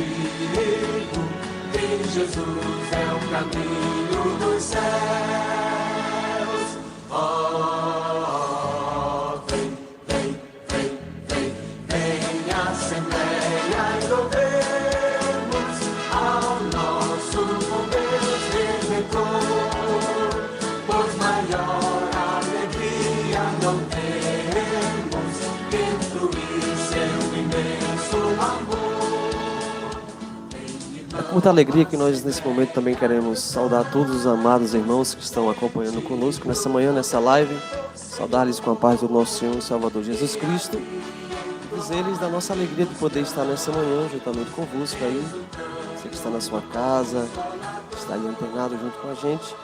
digo que Jesus é o caminho dos céus. Oh, vem, vem, vem, vem, vem, Assembleia, e louvemos ao nosso Deus Redentor, pois maior alegria não temos que fluir seu imenso amor. É com muita alegria que nós nesse momento também queremos saudar todos os amados irmãos que estão acompanhando conosco nessa manhã, nessa live, saudar-lhes com a paz do nosso Senhor e Salvador Jesus Cristo, e dizer-lhes da nossa alegria de poder estar nessa manhã juntamente convosco aí, você que está na sua casa, está aí antenado junto com a gente.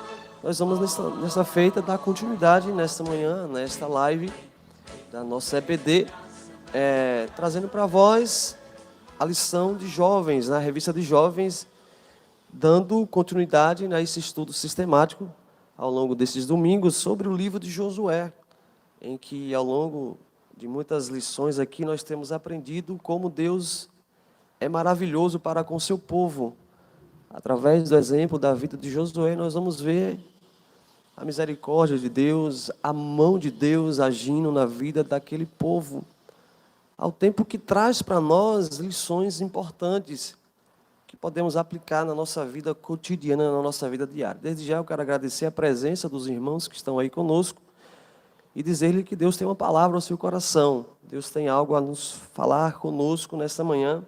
Nós vamos nessa feita dar continuidade nesta manhã, nesta live da nossa EBD, trazendo para vós a lição de jovens, na revista de jovens, dando continuidade a esse estudo sistemático ao longo desses domingos sobre o livro de Josué, em que ao longo de muitas lições aqui nós temos aprendido como Deus é maravilhoso para com seu povo. Através do exemplo da vida de Josué, nós vamos ver a misericórdia de Deus, a mão de Deus agindo na vida daquele povo, ao tempo que traz para nós lições importantes que podemos aplicar na nossa vida cotidiana, na nossa vida diária. Desde já eu quero agradecer a presença dos irmãos que estão aí conosco e dizer-lhe que Deus tem uma palavra ao seu coração. Deus tem algo a nos falar conosco nesta manhã,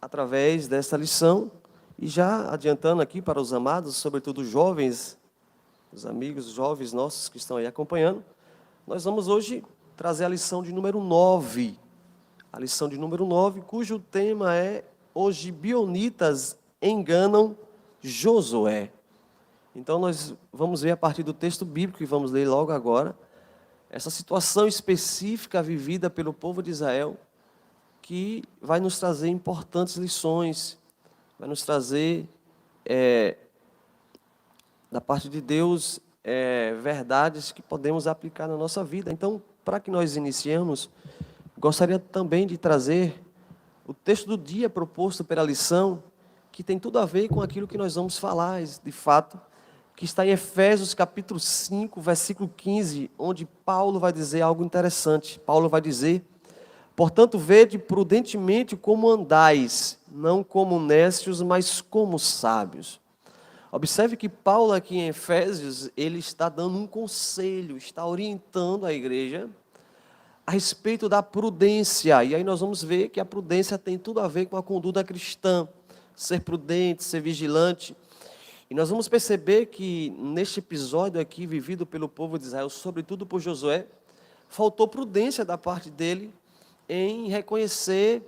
através desta lição. E já adiantando aqui para os amados, sobretudo os jovens, os amigos jovens nossos que estão aí acompanhando, nós vamos hoje trazer a lição de número 9. A lição de número 9, cujo tema é: os gibeonitas enganam Josué. Então nós vamos ver a partir do texto bíblico, e vamos ler logo agora, essa situação específica vivida pelo povo de Israel, que vai nos trazer importantes lições, vai nos trazer, da parte de Deus, verdades que podemos aplicar na nossa vida. Então, para que nós iniciemos, gostaria também de trazer o texto do dia proposto pela lição, que tem tudo a ver com aquilo que nós vamos falar, de fato, que está em Efésios capítulo 5, versículo 15, onde Paulo vai dizer algo interessante. Paulo vai dizer: portanto, vede prudentemente como andais, não como necios, mas como sábios. Observe que Paulo aqui em Efésios, ele está dando um conselho, está orientando a igreja a respeito da prudência. E aí nós vamos ver que a prudência tem tudo a ver com a conduta cristã, ser prudente, ser vigilante. E nós vamos perceber que neste episódio aqui, vivido pelo povo de Israel, sobretudo por Josué, faltou prudência da parte dele em reconhecer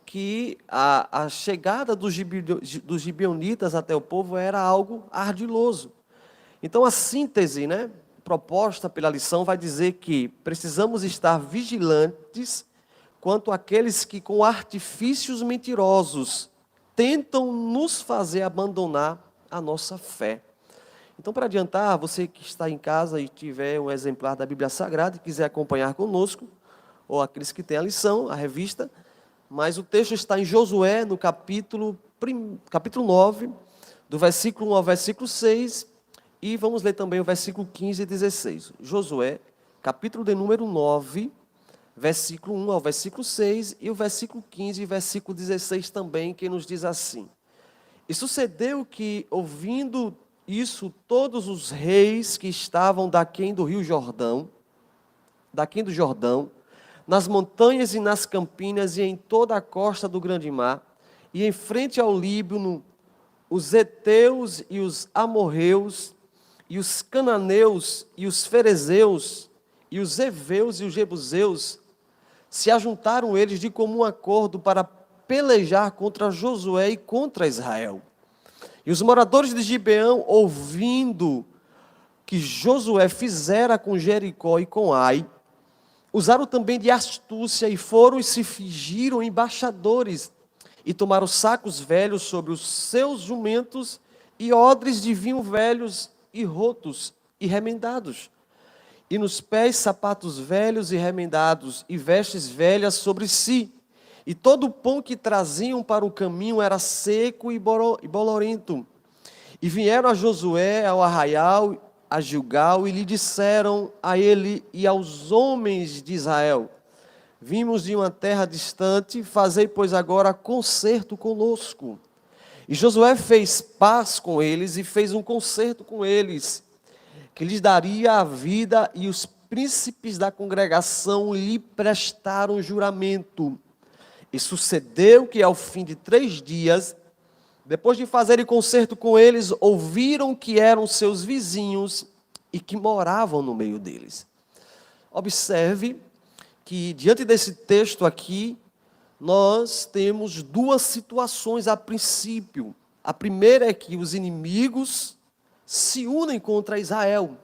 que a chegada dos gibeonitas até o povo era algo ardiloso. Então a síntese, proposta pela lição vai dizer que precisamos estar vigilantes quanto àqueles que com artifícios mentirosos tentam nos fazer abandonar a nossa fé. Então, para adiantar, você que está em casa e tiver um exemplar da Bíblia Sagrada e quiser acompanhar conosco, ou aqueles que têm a lição, a revista, mas o texto está em Josué, no capítulo 9, do versículo 1 ao versículo 6, e vamos ler também o versículo 15 e 16. Josué, capítulo de número 9, versículo 1 ao versículo 6, e o versículo 15 e versículo 16 também, que nos diz assim: e sucedeu que, ouvindo isso, todos os reis que estavam daquém do Jordão, nas montanhas e nas campinas e em toda a costa do grande mar, e em frente ao Líbano, os heteus e os amorreus, e os cananeus e os ferezeus, e os heveus e os jebuseus, se ajuntaram eles de comum acordo para pelejar contra Josué e contra Israel. E os moradores de Gibeão, ouvindo que Josué fizera com Jericó e com Ai, usaram também de astúcia e foram e se fingiram embaixadores e tomaram sacos velhos sobre os seus jumentos e odres de vinho velhos e rotos e remendados. E nos pés sapatos velhos e remendados e vestes velhas sobre si. e todo o pão que traziam para o caminho era seco e bolorento. E vieram a Josué ao arraial, a Gilgal, e lhe disseram a ele e aos homens de Israel: vimos de uma terra distante, fazei, pois, agora concerto conosco. E Josué fez paz com eles e fez um concerto com eles, que lhes daria a vida, e os príncipes da congregação lhe prestaram juramento. E sucedeu que, ao fim de 3 dias, depois de fazerem concerto com eles, ouviram que eram seus vizinhos e que moravam no meio deles. Observe que, diante desse texto aqui, nós temos 2 situações a princípio. A primeira é que os inimigos se unem contra Israel.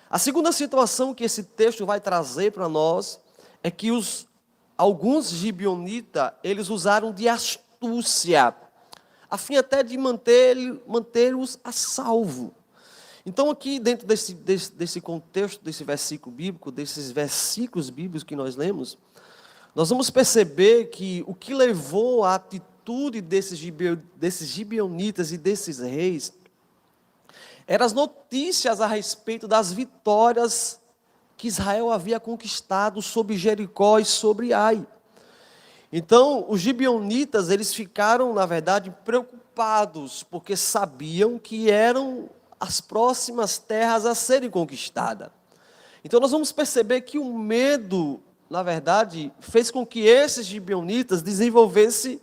A segunda situação que esse texto vai trazer para nós é que alguns gibeonitas, eles usaram de astúcia, a fim até de manter-os a salvo. Então, aqui dentro desse contexto, desse versículo bíblico, desses versículos bíblicos que nós lemos, nós vamos perceber que o que levou à atitude desses gibeonitas e desses reis eram as notícias a respeito das vitórias que Israel havia conquistado sobre Jericó e sobre Ai. Então, os gibeonitas, eles ficaram, na verdade, preocupados, porque sabiam que eram as próximas terras a serem conquistadas. Então, nós vamos perceber que o medo, na verdade, fez com que esses gibeonitas desenvolvessem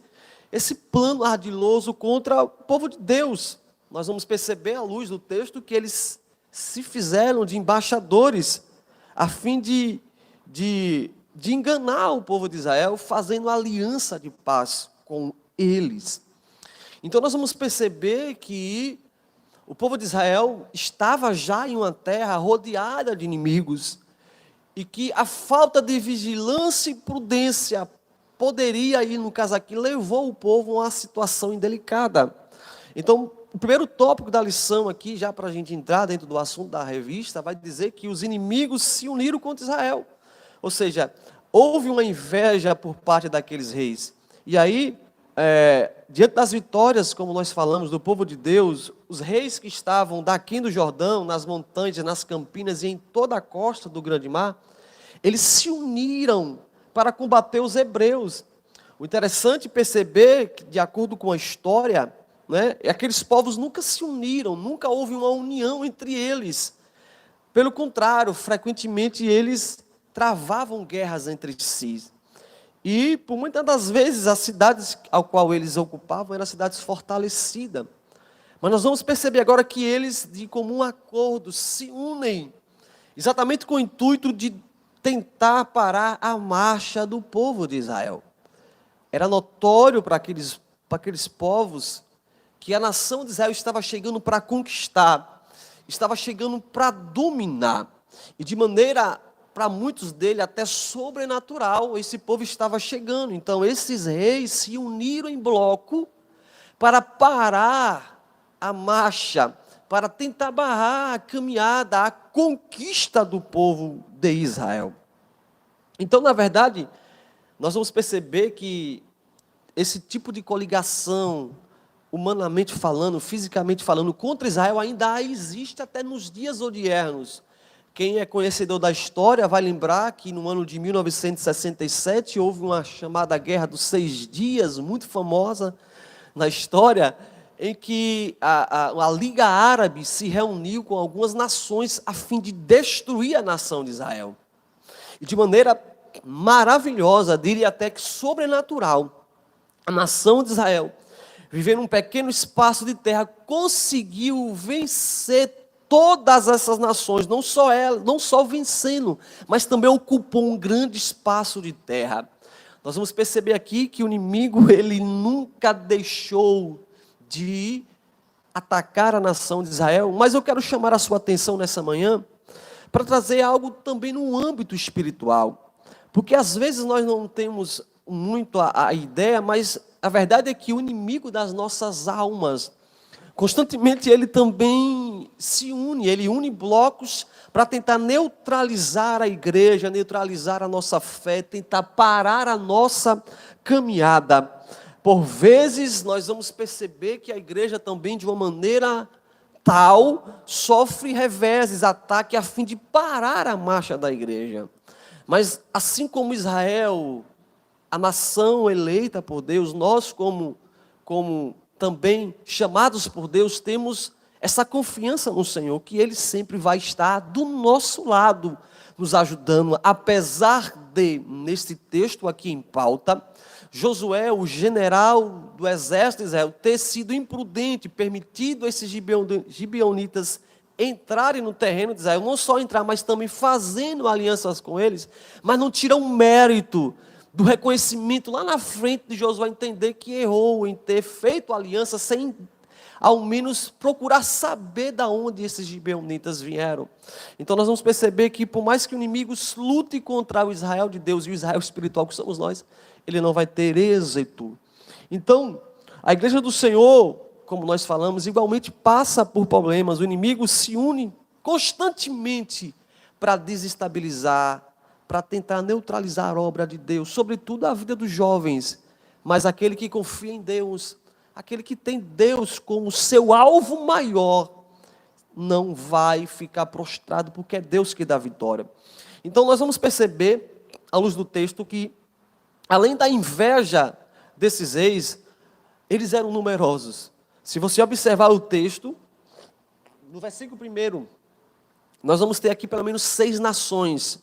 esse plano ardiloso contra o povo de Deus. Nós vamos perceber, à luz do texto, que eles se fizeram de embaixadores, a fim de enganar o povo de Israel, fazendo aliança de paz com eles. Então, nós vamos perceber que o povo de Israel estava já em uma terra rodeada de inimigos, e que a falta de vigilância e prudência poderia, aí no caso aqui, levou o povo a uma situação indelicada. Então, o primeiro tópico da lição aqui, já para a gente entrar dentro do assunto da revista, vai dizer que os inimigos se uniram contra Israel. Ou seja, houve uma inveja por parte daqueles reis. E aí, diante das vitórias, como nós falamos, do povo de Deus, os reis que estavam daqui do Jordão, nas montanhas, nas campinas e em toda a costa do Grande Mar, eles se uniram para combater os hebreus. O interessante perceber que, de acordo com a história, aqueles povos nunca se uniram, nunca houve uma união entre eles. Pelo contrário, frequentemente eles travavam guerras entre si. E, por muitas das vezes, as cidades ao qual eles ocupavam eram cidades fortalecidas. Mas nós vamos perceber agora que eles, de comum acordo, se unem, exatamente com o intuito de tentar parar a marcha do povo de Israel. Era notório para aqueles povos que a nação de Israel estava chegando para conquistar, estava chegando para dominar. E de maneira, para muitos deles, até sobrenatural, esse povo estava chegando. Então, esses reis se uniram em bloco para parar a marcha, para tentar barrar a caminhada, a conquista do povo de Israel. Então, na verdade, nós vamos perceber que esse tipo de coligação, humanamente falando, fisicamente falando, contra Israel ainda existe até nos dias odiernos. Quem é conhecedor da história vai lembrar que no ano de 1967 houve uma chamada Guerra dos 6 Dias, muito famosa na história, em que a Liga Árabe se reuniu com algumas nações a fim de destruir a nação de Israel. E de maneira maravilhosa, diria até que sobrenatural, a nação de Israel, vivendo num pequeno espaço de terra, conseguiu vencer todas essas nações, não só vencendo, mas também ocupou um grande espaço de terra. Nós vamos perceber aqui que o inimigo, ele nunca deixou de atacar a nação de Israel, mas eu quero chamar a sua atenção nessa manhã para trazer algo também no âmbito espiritual, porque às vezes nós não temos muito a ideia, mas a verdade é que o inimigo das nossas almas, constantemente ele também se une, ele une blocos para tentar neutralizar a igreja, neutralizar a nossa fé, tentar parar a nossa caminhada. Por vezes nós vamos perceber que a igreja também, de uma maneira tal, sofre reveses, ataque a fim de parar a marcha da igreja. Mas assim como Israel, a nação eleita por Deus, nós como também chamados por Deus, temos essa confiança no Senhor, que Ele sempre vai estar do nosso lado, nos ajudando, apesar de, neste texto aqui em pauta, Josué, o general do exército de Israel, ter sido imprudente, permitido esses gibeonitas entrarem no terreno de Israel, não só entrar, mas também fazendo alianças com eles, mas não tira o mérito do reconhecimento lá na frente de Josué entender que errou em ter feito aliança sem ao menos procurar saber de onde esses gibeonitas vieram. Então nós vamos perceber que por mais que o inimigo lute contra o Israel de Deus e o Israel espiritual que somos nós, ele não vai ter êxito. Então, a igreja do Senhor, como nós falamos, igualmente passa por problemas. O inimigo se une constantemente para desestabilizar, para tentar neutralizar a obra de Deus, sobretudo a vida dos jovens. Mas aquele que confia em Deus, aquele que tem Deus como seu alvo maior, não vai ficar prostrado, porque é Deus que dá vitória. Então nós vamos perceber, à luz do texto, que além da inveja desses reis, eles eram numerosos. Se você observar o texto, no versículo 1, nós vamos ter aqui pelo menos 6 nações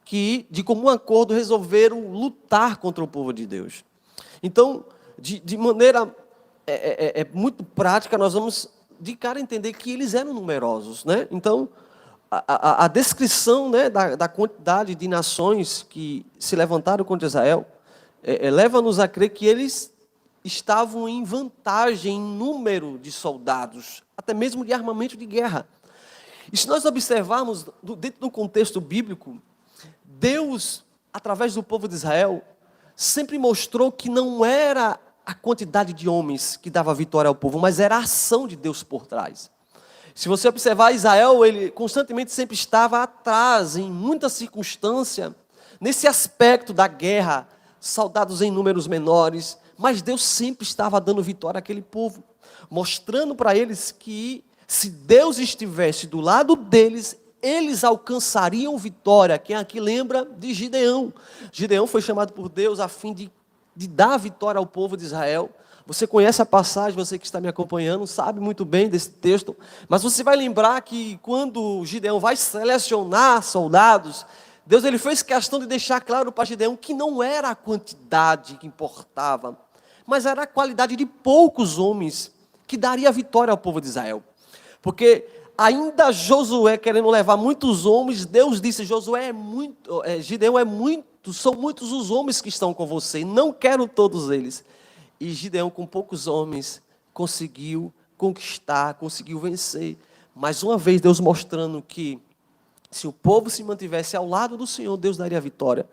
que, de comum acordo, resolveram lutar contra o povo de Deus. Então, de maneira muito prática, nós vamos de cara entender que eles eram numerosos, né? Então, a descrição, né, da quantidade de nações que se levantaram contra Israel leva-nos a crer que eles estavam em vantagem em número de soldados, até mesmo de armamento de guerra. E se nós observarmos dentro do contexto bíblico, Deus, através do povo de Israel, sempre mostrou que não era a quantidade de homens que dava vitória ao povo, mas era a ação de Deus por trás. Se você observar, Israel, ele constantemente sempre estava atrás, em muita circunstância, nesse aspecto da guerra, soldados em números menores, mas Deus sempre estava dando vitória àquele povo, mostrando para eles que se Deus estivesse do lado deles, eles alcançariam vitória. Quem aqui lembra de Gideão? Gideão foi chamado por Deus a fim de dar vitória ao povo de Israel. Você conhece a passagem, você que está me acompanhando, sabe muito bem desse texto, mas você vai lembrar que quando Gideão vai selecionar soldados, Deus ele fez questão de deixar claro para Gideão que não era a quantidade que importava, mas era a qualidade de poucos homens que daria vitória ao povo de Israel. Porque ainda Josué querendo levar muitos homens, Deus disse, Gideão é muito, são muitos os homens que estão com você, não quero todos eles. E Gideão com poucos homens conseguiu conquistar, conseguiu vencer. Mais uma vez Deus mostrando que se o povo se mantivesse ao lado do Senhor, Deus daria a vitória.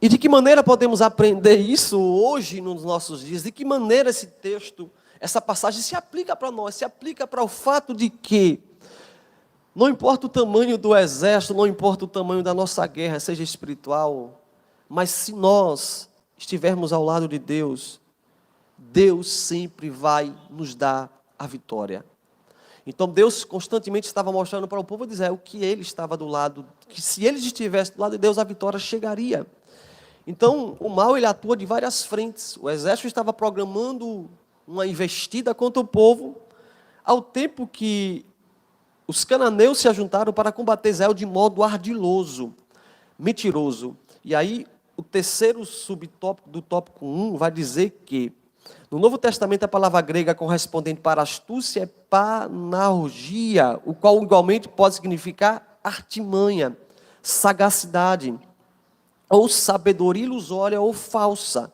E de que maneira podemos aprender isso hoje nos nossos dias? De que maneira esse texto, essa passagem se aplica para nós? Se aplica para o fato de que não importa o tamanho do exército, não importa o tamanho da nossa guerra, seja espiritual, mas se nós estivermos ao lado de Deus, Deus sempre vai nos dar a vitória. Então Deus constantemente estava mostrando para o povo de Israel que ele estava do lado, que se eles estivessem do lado de Deus, a vitória chegaria. Então o mal ele atua de várias frentes. O exército estava programando uma investida contra o povo, ao tempo que os cananeus se ajuntaram para combater Israel de modo ardiloso, mentiroso. E aí o terceiro subtópico do tópico 1 vai dizer que no Novo Testamento, a palavra grega correspondente para astúcia é panargia, o qual igualmente pode significar artimanha, sagacidade, ou sabedoria ilusória ou falsa.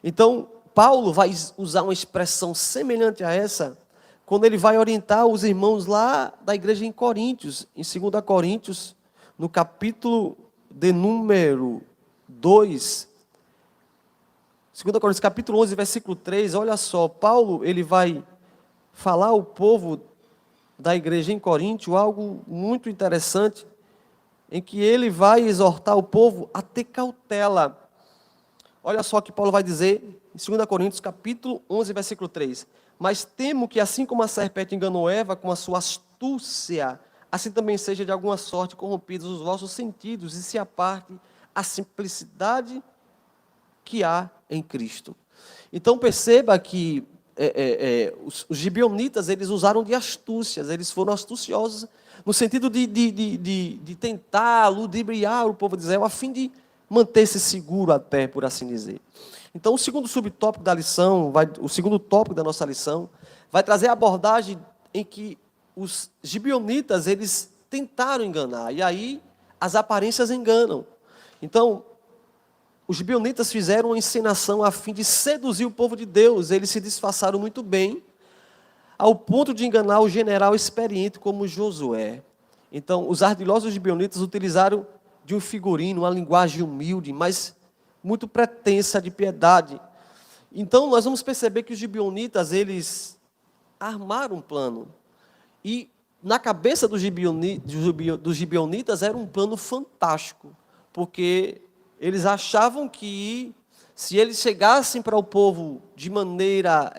Então, Paulo vai usar uma expressão semelhante a essa, quando ele vai orientar os irmãos lá da igreja em Coríntios, em 2 Coríntios, no capítulo de número 2, 2 Coríntios capítulo 11, versículo 3, olha só, Paulo ele vai falar ao povo da igreja em Coríntio algo muito interessante, em que ele vai exortar o povo a ter cautela. Olha só o que Paulo vai dizer em 2 Coríntios, capítulo 11, versículo 3. Mas temo que assim como a serpente enganou Eva com a sua astúcia, assim também seja de alguma sorte corrompidos os vossos sentidos e se aparte a simplicidade que há em Cristo. Então perceba que os gibeonitas, eles usaram de astúcias, eles foram astuciosos no sentido de tentar ludibriar o povo de Israel, a fim de manter-se seguro até, por assim dizer. Então, o segundo subtópico da lição, o segundo tópico da nossa lição, vai trazer a abordagem em que os gibeonitas, eles tentaram enganar, e aí as aparências enganam. Então, os gibeonitas fizeram uma encenação a fim de seduzir o povo de Deus. Eles se disfarçaram muito bem, ao ponto de enganar o general experiente como Josué. Então, os ardilosos gibeonitas utilizaram de um figurino, uma linguagem humilde, mas muito pretensa de piedade. Então, nós vamos perceber que os gibeonitas, eles armaram um plano. E na cabeça dos gibeonitas era um plano fantástico, porque eles achavam que, se eles chegassem para o povo de maneira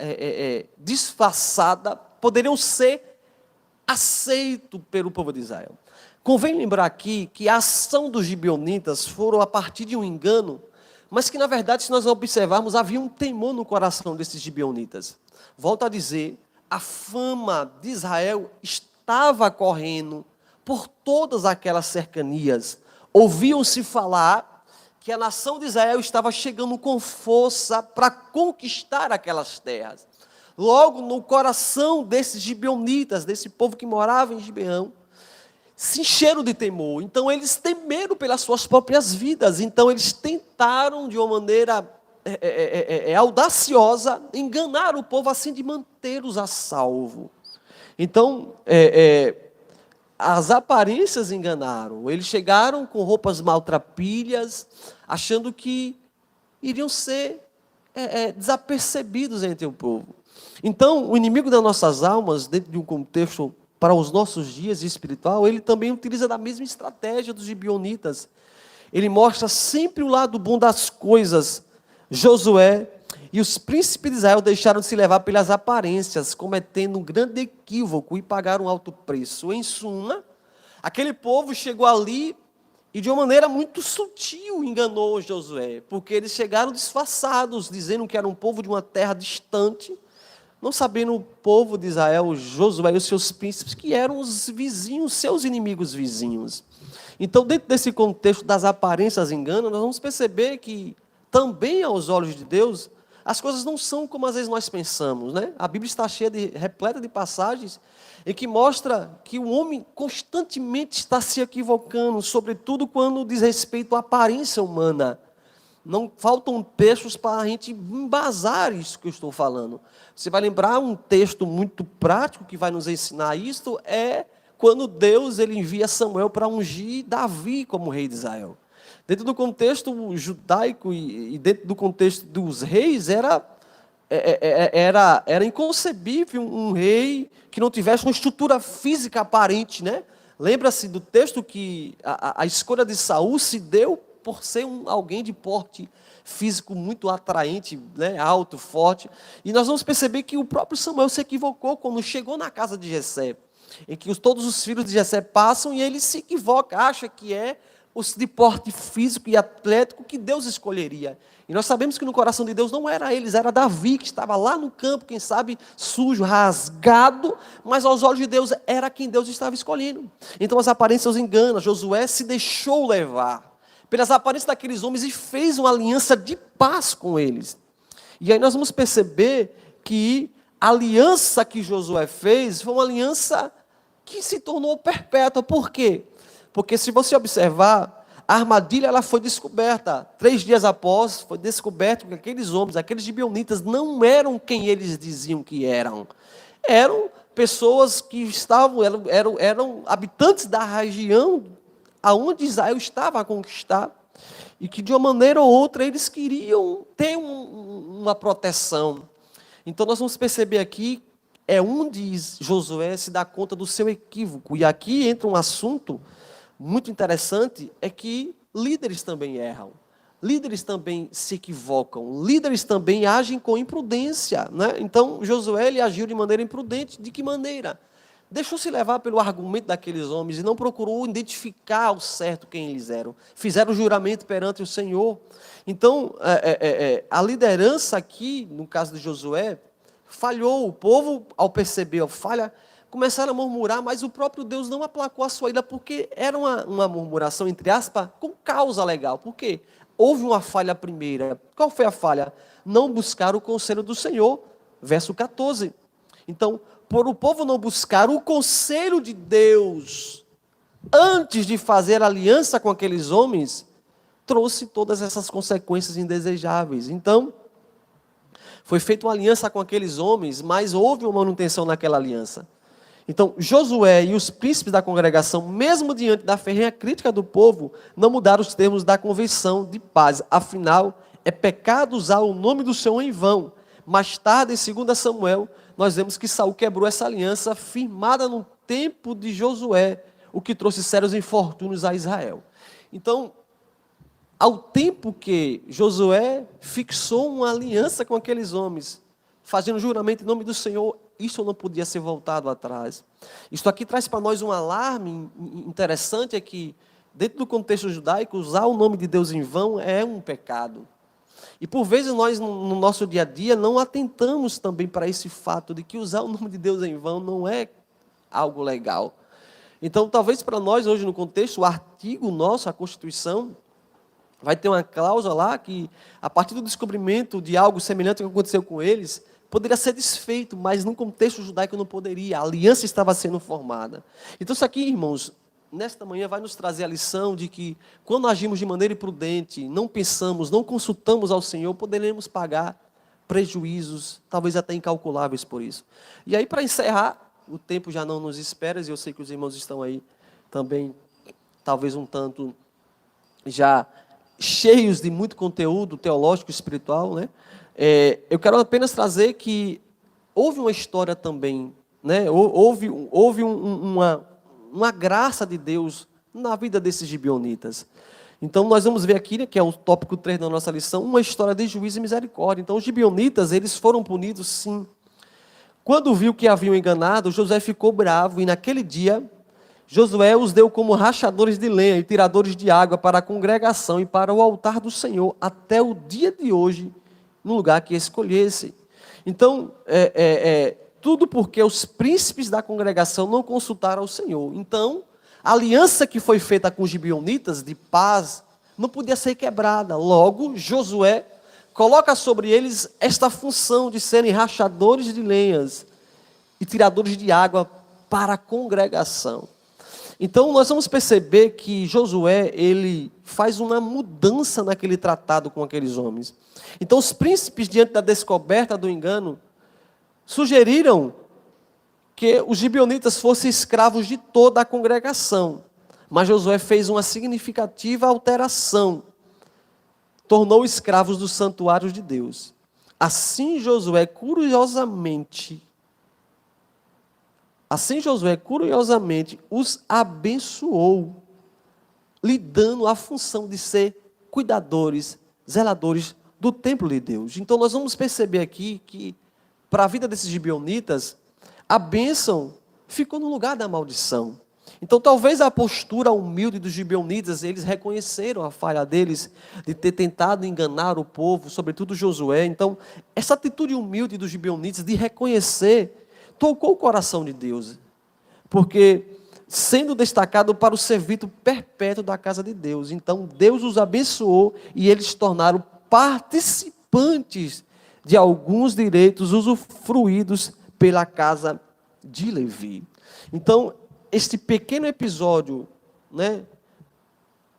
disfarçada, poderiam ser aceitos pelo povo de Israel. Convém lembrar aqui que a ação dos gibeonitas foram a partir de um engano, mas que, na verdade, se nós observarmos, havia um temor no coração desses gibeonitas. Volto a dizer, a fama de Israel estava correndo por todas aquelas cercanias. Ouviam-se falar que a nação de Israel estava chegando com força para conquistar aquelas terras. Logo, no coração desses gibeonitas, desse povo que morava em Gibeão, se encheram de temor. Então, eles temeram pelas suas próprias vidas. Então, eles tentaram, de uma maneira audaciosa, enganar o povo, assim de mantê-los a salvo. Então, as aparências enganaram. Eles chegaram com roupas maltrapilhas, achando que iriam ser desapercebidos entre o povo. Então, o inimigo das nossas almas, dentro de um contexto para os nossos dias espiritual, ele também utiliza da mesma estratégia dos gibeonitas. Ele mostra sempre o lado bom das coisas. Josué e os príncipes de Israel deixaram de se levar pelas aparências, cometendo um grande equívoco e pagaram um alto preço. Em suma, aquele povo chegou ali e de uma maneira muito sutil enganou Josué, porque eles chegaram disfarçados, dizendo que era um povo de uma terra distante, não sabendo o povo de Israel, Josué e os seus príncipes, que eram os vizinhos, seus inimigos vizinhos. Então, dentro desse contexto das aparências enganam, nós vamos perceber que também aos olhos de Deus, as coisas não são como às vezes nós pensamos, né? A Bíblia está repleta de passagens em que mostra que o homem constantemente está se equivocando, sobretudo quando diz respeito à aparência humana. Não faltam textos para a gente embasar isso que eu estou falando. Você vai lembrar um texto muito prático que vai nos ensinar isso, é quando Deus ele envia Samuel para ungir Davi como rei de Israel. Dentro do contexto judaico e dentro do contexto dos reis, era inconcebível um rei que não tivesse uma estrutura física aparente, né? Lembra-se do texto que a escolha de Saul se deu por ser alguém de porte físico muito atraente, né? Alto, forte. E nós vamos perceber que o próprio Samuel se equivocou quando chegou na casa de Jessé, em que todos os filhos de Jessé passam e ele se equivoca, acha que é os de porte físico e atlético que Deus escolheria. E nós sabemos que no coração de Deus não era eles, era Davi, que estava lá no campo, quem sabe, sujo, rasgado, mas aos olhos de Deus era quem Deus estava escolhendo. Então as aparências enganam. Josué se deixou levar pelas aparências daqueles homens e fez uma aliança de paz com eles. E aí nós vamos perceber que a aliança que Josué fez foi uma aliança que se tornou perpétua. Por quê? Porque se você observar, a armadilha ela foi descoberta. 3 dias após, foi descoberto que aqueles homens, aqueles gibeonitas, não eram quem eles diziam que eram. Eram pessoas que eram habitantes da região aonde Israel estava a conquistar, e que de uma maneira ou outra eles queriam ter uma proteção. Então nós vamos perceber aqui é onde Josué se dá conta do seu equívoco. E aqui entra um assunto muito interessante, é que líderes também erram. Líderes também se equivocam. Líderes também agem com imprudência, né? Então, Josué ele agiu de maneira imprudente. De que maneira? Deixou-se levar pelo argumento daqueles homens e não procurou identificar ao certo quem eles eram. Fizeram o juramento perante o Senhor. Então, a liderança aqui, no caso de Josué, falhou. O povo, ao perceber a falha, começaram a murmurar, mas o próprio Deus não aplacou a sua ira, porque era uma murmuração, entre aspas, com causa legal. Por quê? Houve uma falha primeira. Qual foi a falha? Não buscar o conselho do Senhor. Verso 14. Então, por o povo não buscar o conselho de Deus, antes de fazer aliança com aqueles homens, trouxe todas essas consequências indesejáveis. Então, foi feita uma aliança com aqueles homens, mas houve uma manutenção naquela aliança. Então, Josué e os príncipes da congregação, mesmo diante da ferrenha crítica do povo, não mudaram os termos da convenção de paz. Afinal, é pecado usar o nome do Senhor em vão. Mais tarde, em 2 Samuel, nós vemos que Saul quebrou essa aliança firmada no tempo de Josué, o que trouxe sérios infortúnios a Israel. Então, ao tempo que Josué fixou uma aliança com aqueles homens, fazendo juramento em nome do Senhor, isso não podia ser voltado atrás. Isto aqui traz para nós um alarme interessante, é que, dentro do contexto judaico, usar o nome de Deus em vão é um pecado. E por vezes nós, no nosso dia a dia, não atentamos também para esse fato de que usar o nome de Deus em vão não é algo legal. Então, talvez para nós, hoje no contexto, o artigo nosso, a Constituição, vai ter uma cláusula lá que, a partir do descobrimento de algo semelhante ao que aconteceu com eles, poderia ser desfeito, mas no contexto judaico não poderia. A aliança estava sendo formada. Então, isso aqui, irmãos, nesta manhã vai nos trazer a lição de que, quando agimos de maneira imprudente, não pensamos, não consultamos ao Senhor, poderemos pagar prejuízos, talvez até incalculáveis por isso. E aí, para encerrar, o tempo já não nos espera, e eu sei que os irmãos estão aí também, talvez um tanto já cheios de muito conteúdo teológico e espiritual, né? Eu quero apenas trazer que houve uma história também, né? Houve uma graça de Deus na vida desses gibeonitas. Então, nós vamos ver aqui, né, que é o tópico 3 da nossa lição, uma história de juízo e misericórdia. Então, os gibeonitas, eles foram punidos, sim. Quando viu que haviam enganado, Josué ficou bravo, e naquele dia, Josué os deu como rachadores de lenha e tiradores de água para a congregação e para o altar do Senhor, até o dia de hoje, no lugar que escolhesse. Então, tudo porque os príncipes da congregação não consultaram ao Senhor. Então, a aliança que foi feita com os gibeonitas, de paz, não podia ser quebrada. Logo, Josué coloca sobre eles esta função de serem rachadores de lenhas e tiradores de água para a congregação. Então, nós vamos perceber que Josué, ele faz uma mudança naquele tratado com aqueles homens. Então, os príncipes, diante da descoberta do engano, sugeriram que os gibeonitas fossem escravos de toda a congregação. Mas Josué fez uma significativa alteração. Tornou escravos dos santuários de Deus. Assim Josué, curiosamente, os abençoou, lhe dando a função de ser cuidadores, zeladores do templo de Deus. Então nós vamos perceber aqui que, para a vida desses gibeonitas, a bênção ficou no lugar da maldição. Então talvez a postura humilde dos gibeonitas, eles reconheceram a falha deles de ter tentado enganar o povo, sobretudo Josué. Então essa atitude humilde dos gibeonitas de reconhecer, tocou o coração de Deus, porque sendo destacado para o serviço perpétuo da casa de Deus. Então Deus os abençoou e eles se tornaram participantes de alguns direitos usufruídos pela casa de Levi. Então, este pequeno episódio, né,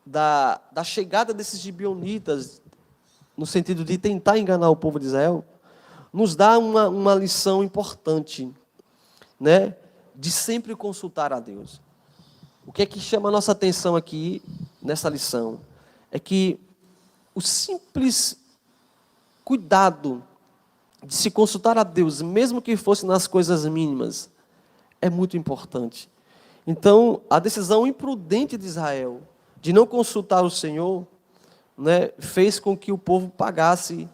da chegada desses gibeonitas, no sentido de tentar enganar o povo de Israel, nos dá uma lição importante, né, de sempre consultar a Deus. O que é que chama a nossa atenção aqui, nessa lição? É que o simples cuidado de se consultar a Deus, mesmo que fosse nas coisas mínimas, é muito importante. Então, a decisão imprudente de Israel, de não consultar o Senhor, né, fez com que o povo pagasse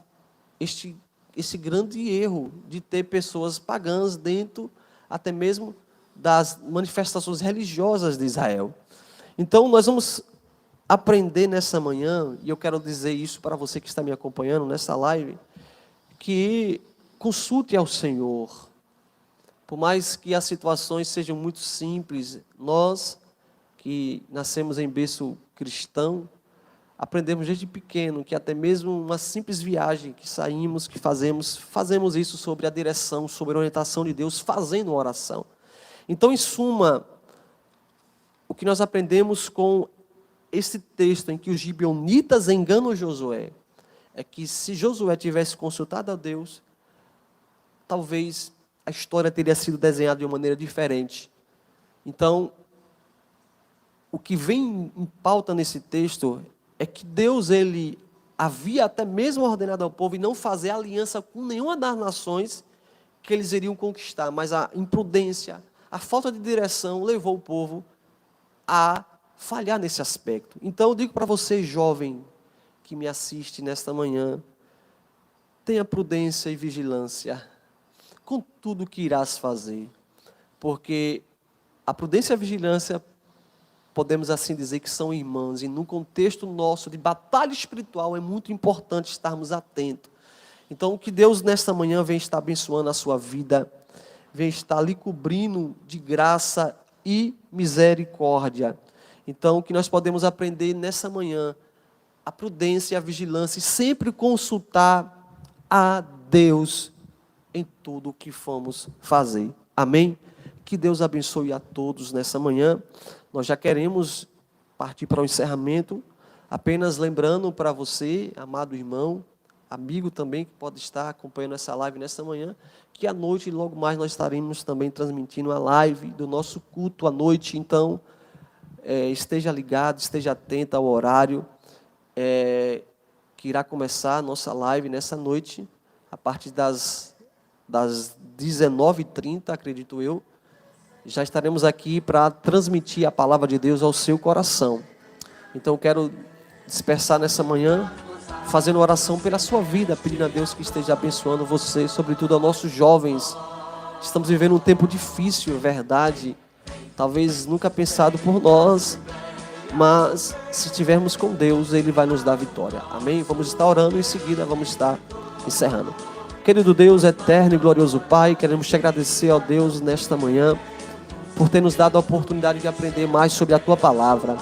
esse grande erro de ter pessoas pagãs dentro, até mesmo, das manifestações religiosas de Israel. Então, nós vamos aprender nessa manhã, e eu quero dizer isso para você que está me acompanhando nessa live, que consulte ao Senhor. Por mais que as situações sejam muito simples, nós que nascemos em berço cristão, aprendemos desde pequeno que até mesmo uma simples viagem que saímos, que fazemos isso sobre a direção, sobre a orientação de Deus, fazendo oração. Então, em suma, o que nós aprendemos com esse texto em que os gibeonitas enganam Josué, é que se Josué tivesse consultado a Deus, talvez a história teria sido desenhada de uma maneira diferente. Então, o que vem em pauta nesse texto é que Deus, ele havia até mesmo ordenado ao povo não fazer aliança com nenhuma das nações que eles iriam conquistar, mas a imprudência, a falta de direção levou o povo a falhar nesse aspecto. Então, eu digo para você, jovem, que me assiste nesta manhã, tenha prudência e vigilância com tudo que irás fazer, porque a prudência e a vigilância, podemos assim dizer que são irmãs, e num contexto nosso de batalha espiritual é muito importante estarmos atentos. Então, que Deus nesta manhã venha estar abençoando a sua vida, venha estar lhe cobrindo de graça e misericórdia. Então, que nós podemos aprender nessa manhã a prudência e a vigilância e sempre consultar a Deus em tudo o que formos fazer. Amém? Que Deus abençoe a todos nessa manhã. Nós já queremos partir para o encerramento, apenas lembrando para você, amado irmão, amigo também, que pode estar acompanhando essa live nessa manhã, que à noite, logo mais, nós estaremos também transmitindo a live do nosso culto à noite. Então, esteja ligado, esteja atento ao horário, que irá começar a nossa live nessa noite, a partir das 19h30, acredito eu. Já estaremos aqui para transmitir a palavra de Deus ao seu coração. Então, eu quero dispersar nessa manhã, fazendo oração pela sua vida, pedindo a Deus que esteja abençoando você, sobretudo aos nossos jovens. Estamos vivendo um tempo difícil, é verdade, talvez nunca pensado por nós, mas se estivermos com Deus, Ele vai nos dar vitória. Amém? Vamos estar orando e em seguida vamos estar encerrando. Querido Deus, eterno e glorioso Pai, queremos te agradecer, ó Deus, nesta manhã, por ter nos dado a oportunidade de aprender mais sobre a Tua Palavra.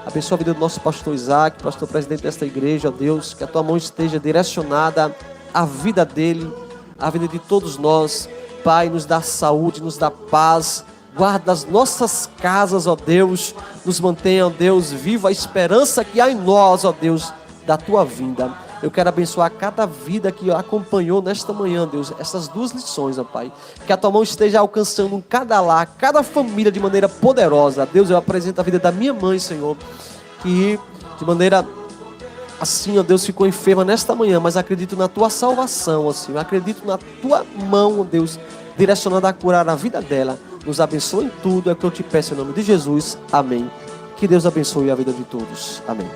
Abençoa a vida do nosso pastor Isaac, pastor presidente desta igreja, ó Deus, que a Tua mão esteja direcionada à vida dele, à vida de todos nós. Pai, nos dá saúde, nos dá paz, guarda as nossas casas, ó Deus, nos mantenha, ó Deus, viva a esperança que há em nós, ó Deus, da Tua vinda. Eu quero abençoar cada vida que acompanhou nesta manhã, Deus, essas duas lições, ó Pai. Que a Tua mão esteja alcançando cada lar, cada família de maneira poderosa. Deus, eu apresento a vida da minha mãe, Senhor, que de maneira assim, ó Deus, ficou enferma nesta manhã, mas acredito na Tua salvação, ó Senhor. Acredito na Tua mão, ó Deus, direcionada a curar a vida dela. Nos abençoe em tudo, é o que eu te peço em nome de Jesus. Amém. Que Deus abençoe a vida de todos. Amém.